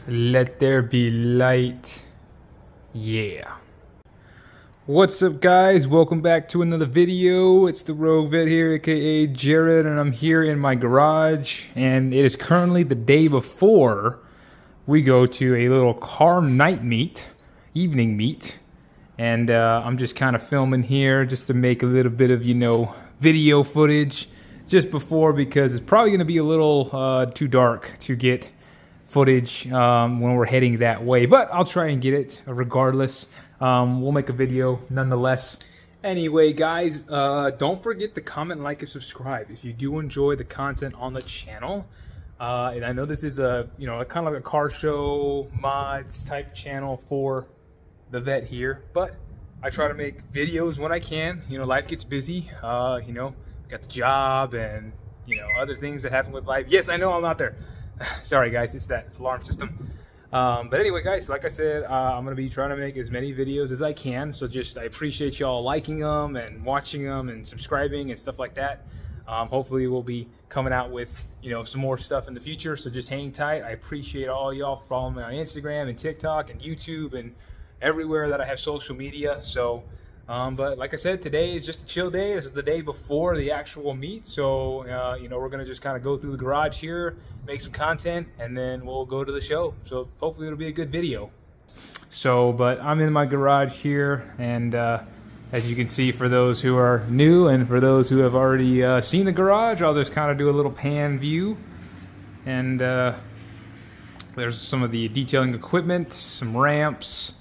Let there be light. Yeah. What's up, guys? Welcome back to another video. It's the Corvette here, aka Jared, and I'm here in my garage. And it is currently the day before we go to a little car night meet, evening meet. And I'm just kind of filming here just to make a little bit of, video footage just before, because it's probably going to be a little too dark to get footage when we're heading that way, but I'll try and get it regardless. We'll make a video nonetheless. Anyway, guys, don't forget to comment, like, and subscribe if you do enjoy the content on the channel. And I know this is a kind of like a car show mods type channel for the vet here, but I try to make videos when I can. Life gets busy. Got the job and other things that happen with life. Yes, I know I'm out there. Sorry, guys, it's that alarm system. But anyway, guys, like I said, I'm going to be trying to make as many videos as I can. So I appreciate y'all liking them and watching them and subscribing and stuff like that. Hopefully we'll be coming out with, some more stuff in the future. So just hang tight. I appreciate all y'all following me on Instagram and TikTok and YouTube and everywhere that I have social media. So, but like I said, today is just a chill day. This is the day before the actual meet. So, we're going to just kind of go through the garage here, make some content, and then we'll go to the show. So hopefully it'll be a good video. So, but I'm in my garage here, and as you can see, for those who are new and for those who have already seen the garage, I'll just kind of do a little pan view. And there's some of the detailing equipment, some ramps,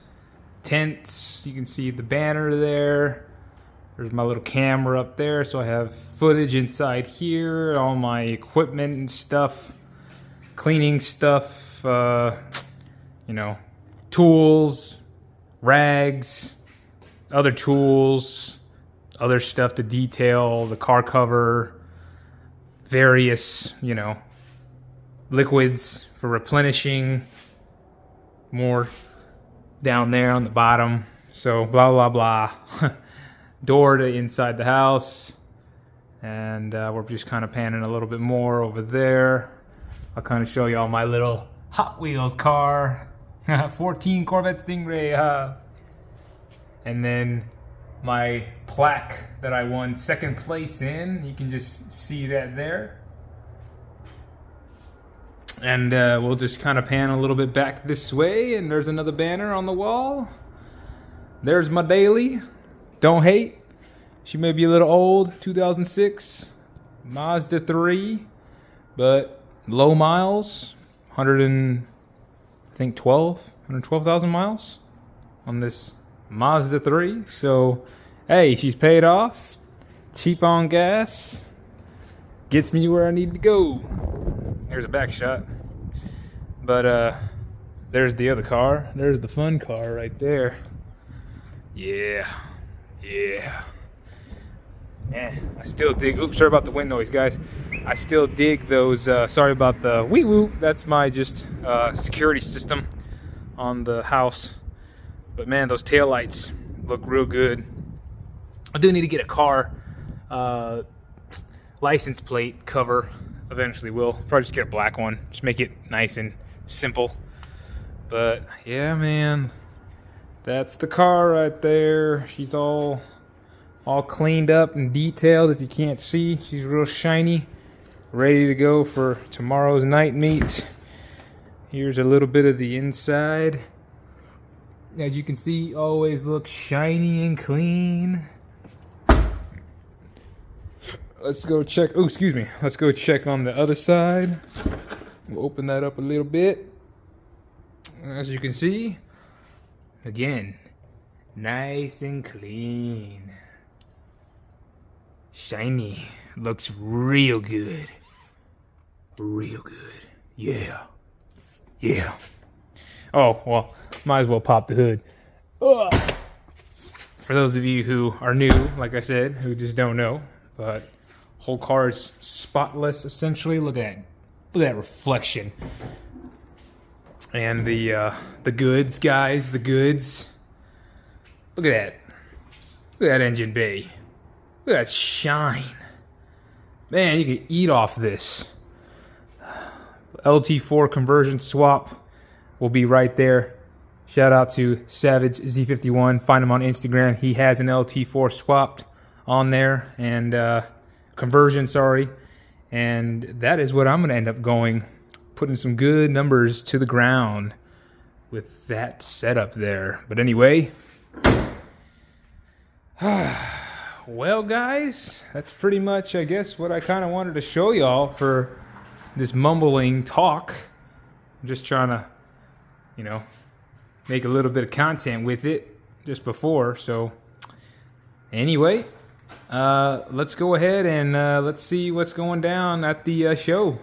tents. You can see the banner there. There's my little camera up there, so I have footage inside here, all my equipment and stuff, cleaning stuff, tools, rags, other tools, other stuff to detail, the car cover, various, liquids for replenishing, more down there on the bottom. So blah blah blah. Door to inside the house, and we're just kind of panning a little bit more over there. I'll kind of show y'all my little Hot Wheels car. 14 Corvette Stingray. And then my plaque that I won second place in. You can just see that there. And we'll just kind of pan a little bit back this way, and there's another banner on the wall. There's my daily. Don't hate. She may be a little old, 2006 Mazda 3, but low miles, 112,000 miles on this Mazda 3. So, hey, she's paid off, cheap on gas, gets me where I need to go. There's a back shot. But there's the other car. There's the fun car right there. Yeah. I still dig. Oops, sorry about the wind noise, guys. I still dig those. Sorry about the wee woo. That's my security system on the house. But man, those taillights look real good. I do need to get a car license plate cover. Eventually will. Probably just get a black one. Just make it nice and simple. But yeah, man, that's the car right there. She's all cleaned up and detailed. If you can't see, she's real shiny, ready to go for tomorrow's night meet. Here's a little bit of the inside. As you can see, always looks shiny and clean. Let's go check. Oh, excuse me. Let's go check on the other side. We'll open that up a little bit. As you can see, again, nice and clean. Shiny. Looks real good. Real good. Yeah. Oh, well, might as well pop the hood. Ugh. For those of you who are new, like I said, who just don't know, but whole car is spotless, essentially. Look at that reflection. And the goods, guys, the goods. Look at that. Look at that engine bay. Look at that shine. Man, you can eat off this. LT4 conversion swap. will be right there. Shout out to Savage Z51. Find him on Instagram. He has an LT4 swapped on there and conversion, sorry. And that is what I'm going to end up going, putting some good numbers to the ground with that setup there. But anyway, well, guys, that's pretty much, I guess, what I kind of wanted to show y'all for this mumbling talk. I'm just trying to, you know, make a little bit of content with it just before. So anyway, let's go ahead and let's see what's going down at the show.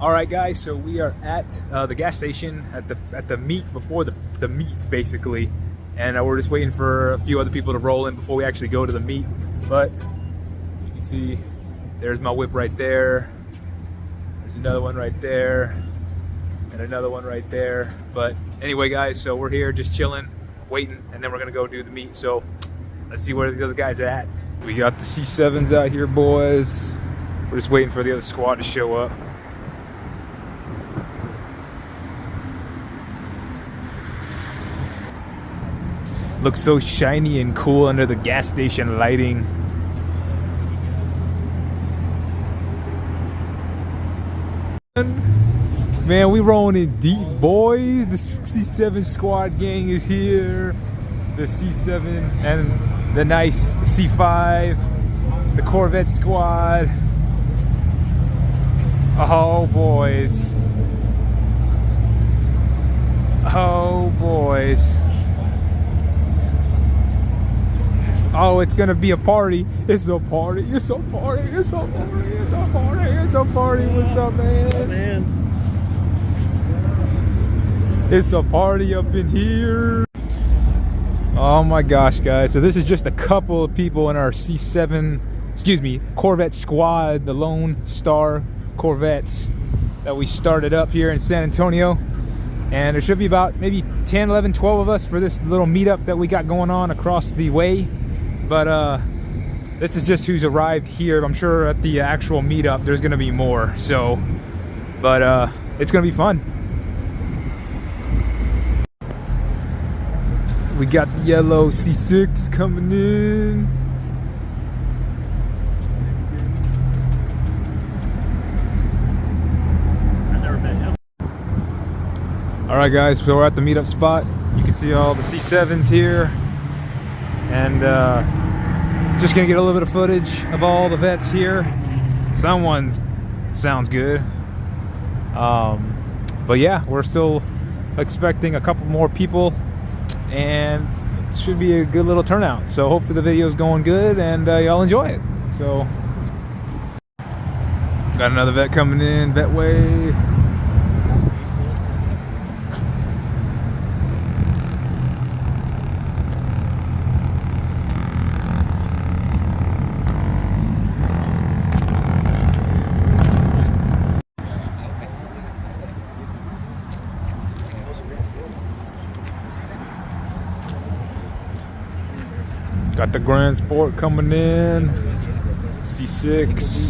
Alright guys, so we are at the gas station at the meet before the meet basically, and we're just waiting for a few other people to roll in before we actually go to the meet. But you can see there's my whip right there, there's another one right there, and another one right there. But anyway guys, so we're here just chilling, waiting, and then we're gonna go do the meet. So let's see where the other guys are at. We got the C7s out here, boys. We're just waiting for the other squad to show up. Looks so shiny and cool under the gas station lighting. Man, we rolling in deep, boys. The C7 squad gang is here. The C7 and the nice C5. The Corvette squad. Oh, boys. Oh, boys. Oh, it's gonna be a party. It's a party. It's a party. It's a party. It's a party. It's a party. What's up, man? It's a party up in here. Oh my gosh, guys. So this is just a couple of people in our C7, excuse me, Corvette squad, the Lone Star Corvettes that we started up here in San Antonio. And there should be about maybe 10, 11, 12 of us for this little meetup that we got going on across the way. But this is just who's arrived here. I'm sure at the actual meetup there's gonna be more. So, but it's gonna be fun. We got the yellow C6 coming in. I've never met him. All right, guys. So we're at the meetup spot. You can see all the C7s here. And just gonna get a little bit of footage of all the vets here. Someone's sounds good. But yeah, we're still expecting a couple more people, and it should be a good little turnout. So hopefully the video is going good and y'all enjoy it. So got another vet coming in, Vetway. Got the Grand Sport coming in, C6.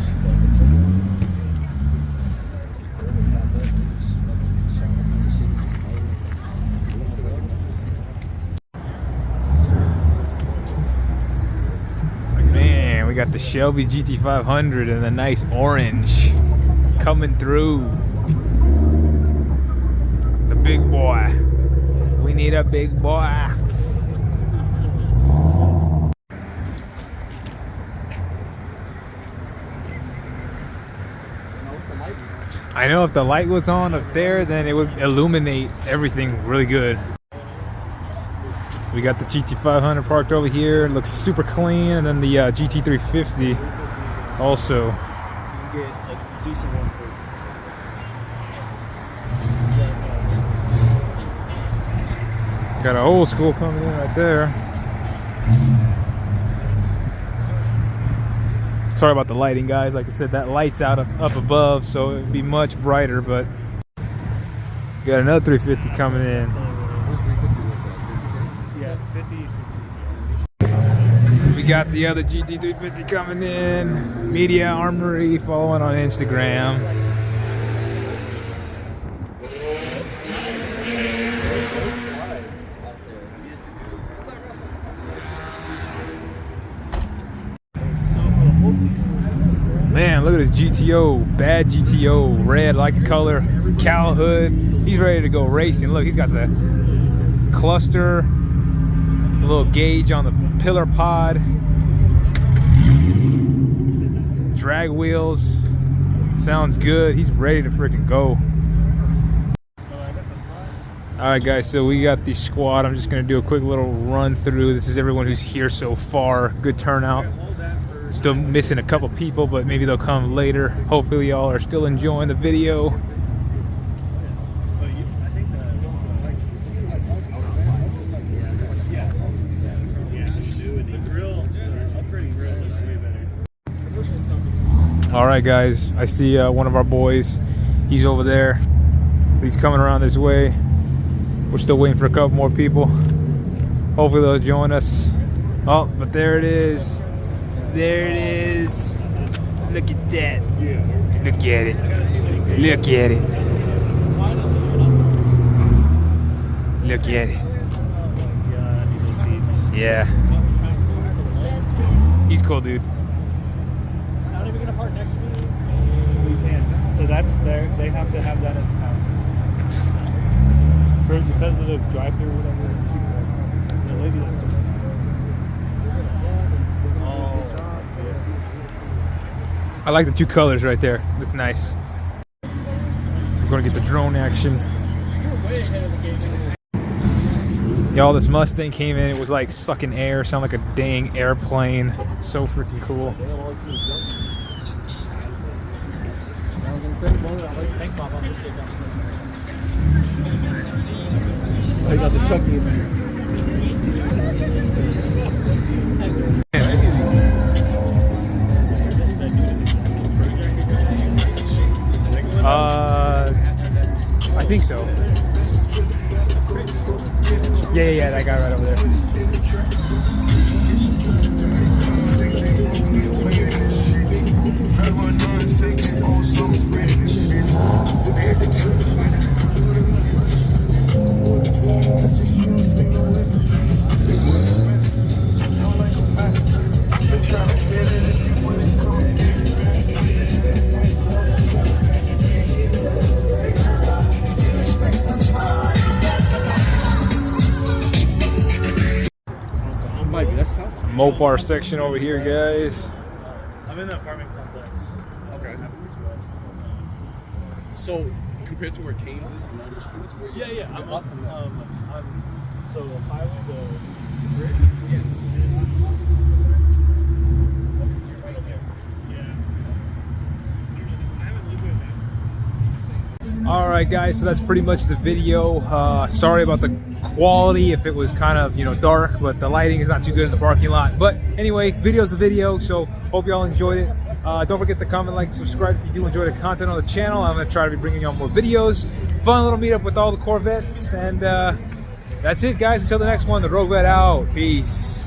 Man, we got the Shelby GT500 and the nice orange coming through. The big boy. We need a big boy. I know if the light was on up there, then it would illuminate everything really good. We got the GT500 parked over here. It looks super clean. And then the GT350 also. You can get a decent one for Got an old school coming in right there. Sorry about the lighting, guys. Like I said, that light's out up above, so it'd be much brighter, but we got another 350 coming in. Yeah, 50, 60s. We got the other GT350 coming in. Media Armory, following on Instagram. Man, look at his GTO, bad GTO, red, like the color, cowl hood. He's ready to go racing. Look, he's got the cluster, a little gauge on the pillar pod, drag wheels. Sounds good. He's ready to freaking go. All right, guys, so we got the squad. I'm just gonna do a quick little run through. This is everyone who's here so far. Good turnout. Still missing a couple people, but maybe they'll come later. Hopefully y'all are still enjoying the video. All right, guys, I see one of our boys. He's over there. He's coming around this way. We're still waiting for a couple more people. Hopefully they'll join us. Oh, but there it is. There it is. Look at that. Look at it. Look at it. Look at it. Yeah. He's cool, dude. Not even gonna park next to me. So that's there. They have to have that as a passenger. Because of the drive-through or whatever. The lady that I like the two colors right there. Look nice. We're gonna get the drone action. Y'all, this Mustang came in. It was like sucking air. Sounded like a dang airplane. So freaking cool. I got the Chucky in there. I think so. Yeah, that guy right over there. Mopar section over here, guys. I'm in the apartment complex. Okay. So compared to where Canes is and all those schools, where you Yeah. I'm so highway the bridge. Yeah. You're right up there. Yeah. I haven't lived with that. All right, guys. So that's pretty much the video. Sorry about the quality if it was kind of, you know, dark, but the lighting is not too good in the parking lot. But anyway, video's the video, so hope y'all enjoyed it. Don't forget to comment, like, subscribe if you do enjoy the content on the channel. I'm gonna try to be bringing y'all more videos. Fun little meetup with all the Corvettes, and that's it, guys. Until the next one, the Corvette out. Peace.